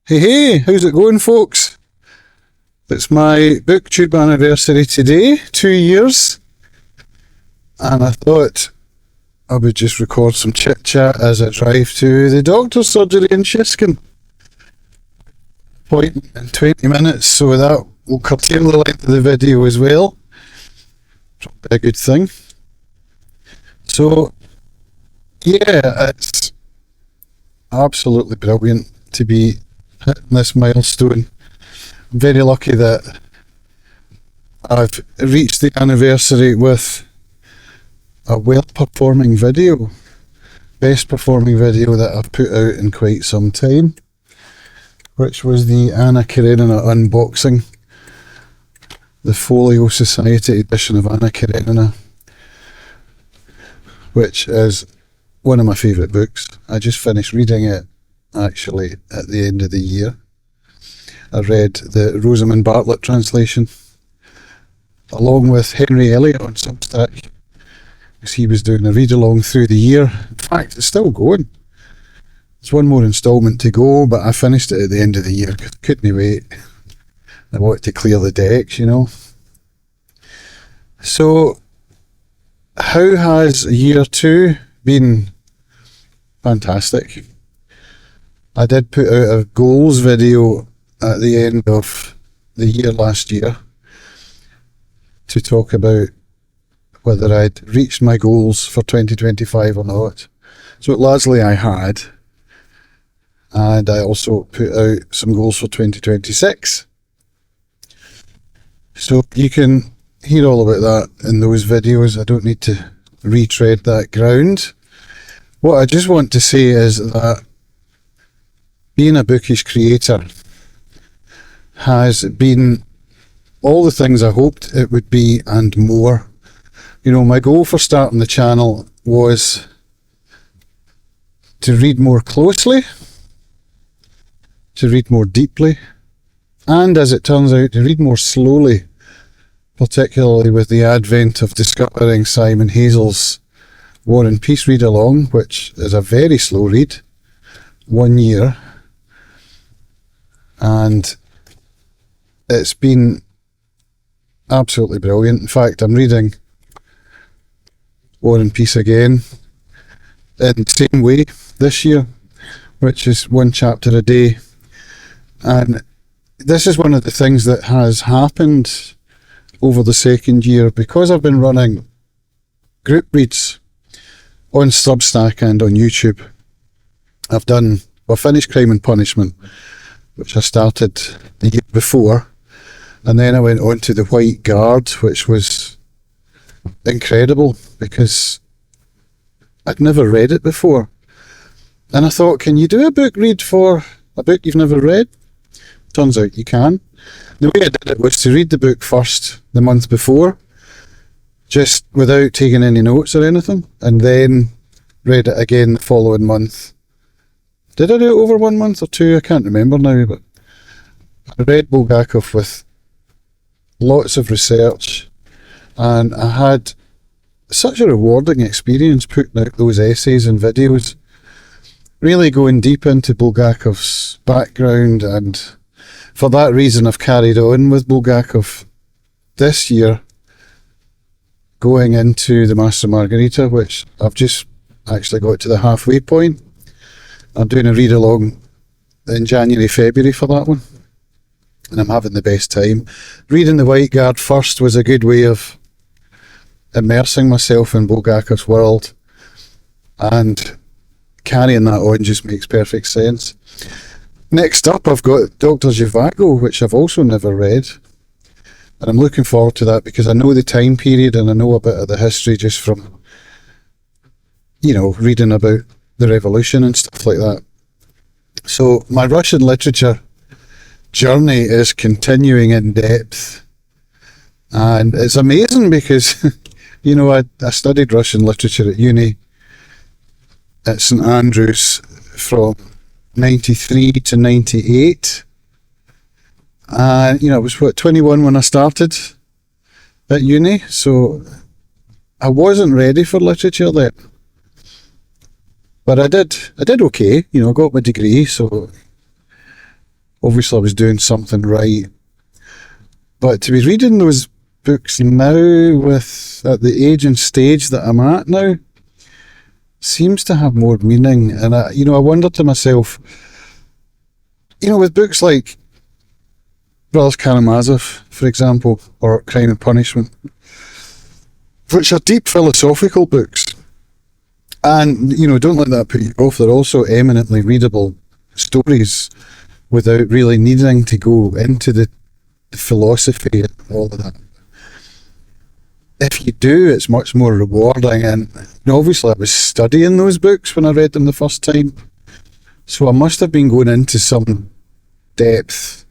Hey, how's it going, folks? It's my BookTube anniversary today, 2 years, and I thought I would just record some chit-chat as I drive to the doctor's surgery in Shiskin. Appointment in 20 minutes, so that will curtail the length of the video as well. Probably a good thing. So, yeah, it's absolutely brilliant to be hitting this milestone. I'm very lucky that I've reached the anniversary with a well-performing video, best performing video that I've put out in quite some time, which was the Anna Karenina unboxing, the Folio Society edition of Anna Karenina, which is one of my favourite books. I just finished reading it actually at the end of the year. I read the Rosamund Bartlett translation along with Henry Elliott on Substack, because he was doing a read along through the year. In fact, it's still going. There's one more instalment to go, but I finished it at the end of the year because I couldn't wait. I wanted to clear the decks, you know. So, how has year 2 been? Fantastic. I did put out a goals video at the end of the year last year to talk about whether I'd reached my goals for 2025 or not. So largely I had, and I also put out some goals for 2026. So you can hear all about that in those videos. I don't need to retread that ground. What I just want to say is that being a bookish creator has been all the things I hoped it would be and more. You know, my goal for starting the channel was to read more closely, to read more deeply, and as it turns out, to read more slowly, particularly with the advent of discovering Simon Hazel's War and Peace read along, which is a very slow read, 1 year. And it's been absolutely brilliant. In fact, I'm reading War and Peace again in the same way this year, which is 1 chapter a day. And this is one of the things that has happened over the second year, because I've been running group reads on Substack and on YouTube. I finished Crime and Punishment, which I started the year before, and then I went on to The White Guard, which was incredible because I'd never read it before. And I thought, can you do a book read for a book you've never read? Turns out you can. The way I did it was to read the book first the month before, just without taking any notes or anything, and then read it again the following month. Did I do it over 1 month or 2? I can't remember now, but I read Bulgakov with lots of research, and I had such a rewarding experience putting out those essays and videos, really going deep into Bulgakov's background, and for that reason I've carried on with Bulgakov this year, going into the Master Margarita, which I've just actually got to the halfway point. I'm doing a read along in January, February for that one, and I'm having the best time. Reading The White Guard first was a good way of immersing myself in Bulgakov's world, and carrying that on just makes perfect sense. Next up, I've got Dr. Zhivago, which I've also never read, and I'm looking forward to that because I know the time period and I know a bit of the history just from, you know, reading about the revolution and stuff like that. So my Russian literature journey is continuing in depth, and it's amazing because you know, I studied Russian literature at uni at St Andrews from 93 to 98, and you know, I was 21 when I started at uni, so I wasn't ready for literature then. But I did okay, you know, got my degree, so obviously I was doing something right. But to be reading those books now, at the age and stage that I'm at now, seems to have more meaning. And I wonder to myself, with books like Brothers Karamazov, for example, or Crime and Punishment, which are deep philosophical books, and don't let that put you off. They're also eminently readable stories without really needing to go into the philosophy and all of that. If you do, it's much more rewarding. And obviously I was studying those books when I read them the first time, so I must have been going into some depth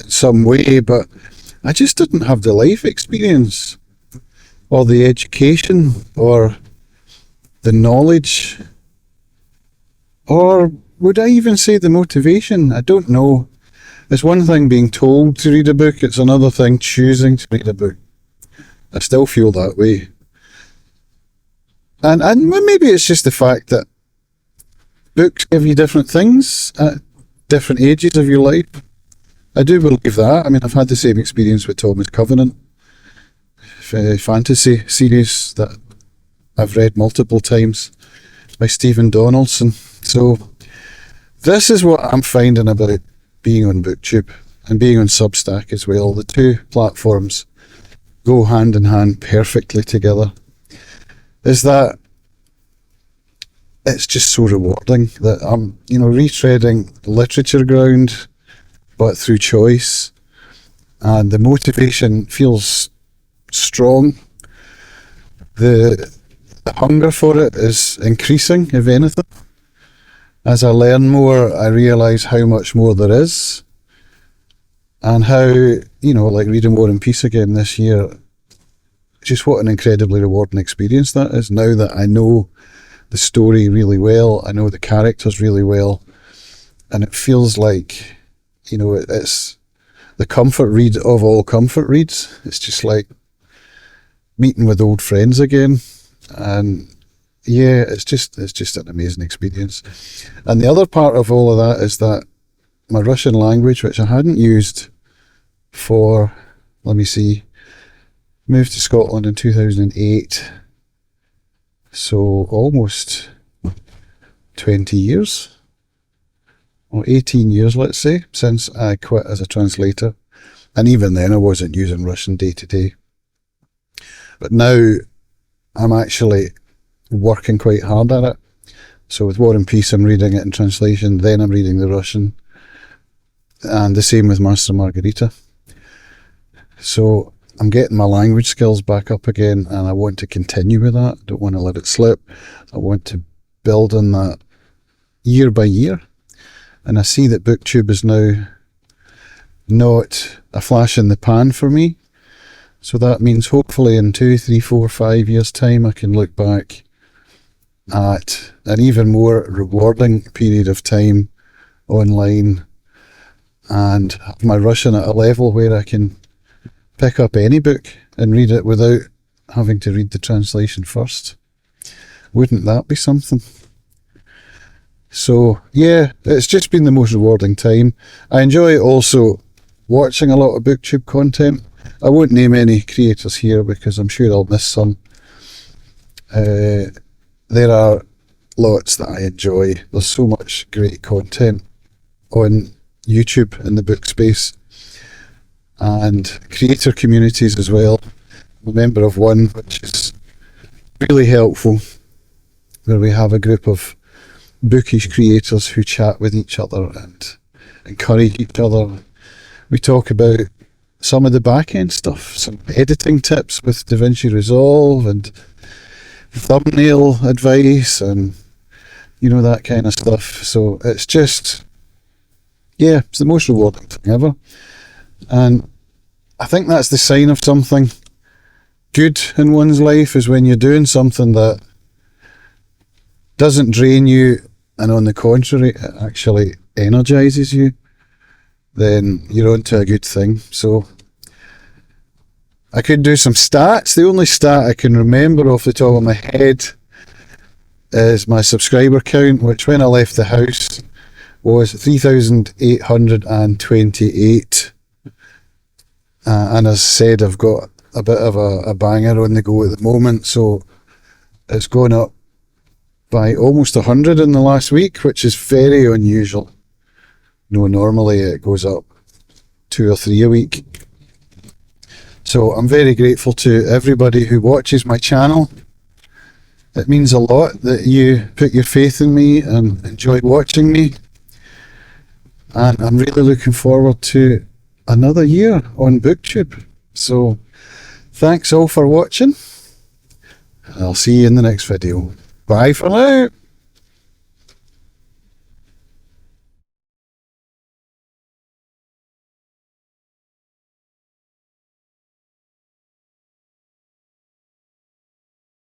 in some way, but I just didn't have the life experience or the education or the knowledge, or would I even say the motivation? I don't know. It's one thing being told to read a book, it's another thing choosing to read a book. I still feel that way. And maybe it's just the fact that books give you different things at different ages of your life. I do believe that. I mean, I've had the same experience with Thomas Covenant, fantasy series that I've read multiple times by Stephen Donaldson. So this is what I'm finding about being on BookTube and being on Substack as well. The two platforms go hand in hand perfectly together. Is that it's just so rewarding that I'm, retreading literature ground, but through choice, and the motivation feels strong. The hunger for it is increasing, if anything. As I learn more, I realise how much more there is, and how, like reading War and Peace again this year, just what an incredibly rewarding experience that is, now that I know the story really well, I know the characters really well, and it feels like, it's the comfort read of all comfort reads. It's just like meeting with old friends again, and yeah, it's just an amazing experience. And the other part of all of that is that my Russian language, which I hadn't used for, moved to Scotland in 2008, so almost 20 years, or 18 years, let's say, since I quit as a translator. And even then I wasn't using Russian day to day. But now I'm actually working quite hard at it. So with War and Peace, I'm reading it in translation, then I'm reading the Russian, and the same with Master Margarita. So I'm getting my language skills back up again, and I want to continue with that. I don't want to let it slip. I want to build on that year by year. And I see that BookTube is now not a flash in the pan for me. So that means hopefully in 2, 3, 4, 5 years' time, I can look back at an even more rewarding period of time online and have my Russian at a level where I can pick up any book and read it without having to read the translation first. Wouldn't that be something? So yeah, it's just been the most rewarding time. I enjoy also watching a lot of BookTube content. I won't name any creators here because I'm sure I'll miss some. There are lots that I enjoy. There's so much great content on YouTube in the book space, and creator communities as well. I'm a member of one which is really helpful, where we have a group of bookish creators who chat with each other and encourage each other. We talk about some of the back end stuff, some editing tips with DaVinci Resolve and thumbnail advice and that kind of stuff. So it's just, it's the most rewarding thing ever. And I think that's the sign of something good in one's life, is when you're doing something that doesn't drain you and on the contrary it actually energizes you, then you're onto a good thing. So I could do some stats. The only stat I can remember off the top of my head is my subscriber count, which when I left the house was 3,828. And as I said, I've got a bit of a banger on the go at the moment, so it's gone up by almost 100 in the last week, which is very unusual. No, normally it goes up 2 or 3 a week. So I'm very grateful to everybody who watches my channel. It means a lot that you put your faith in me and enjoy watching me. And I'm really looking forward to another year on BookTube. So thanks all for watching. I'll see you in the next video. Bye for now.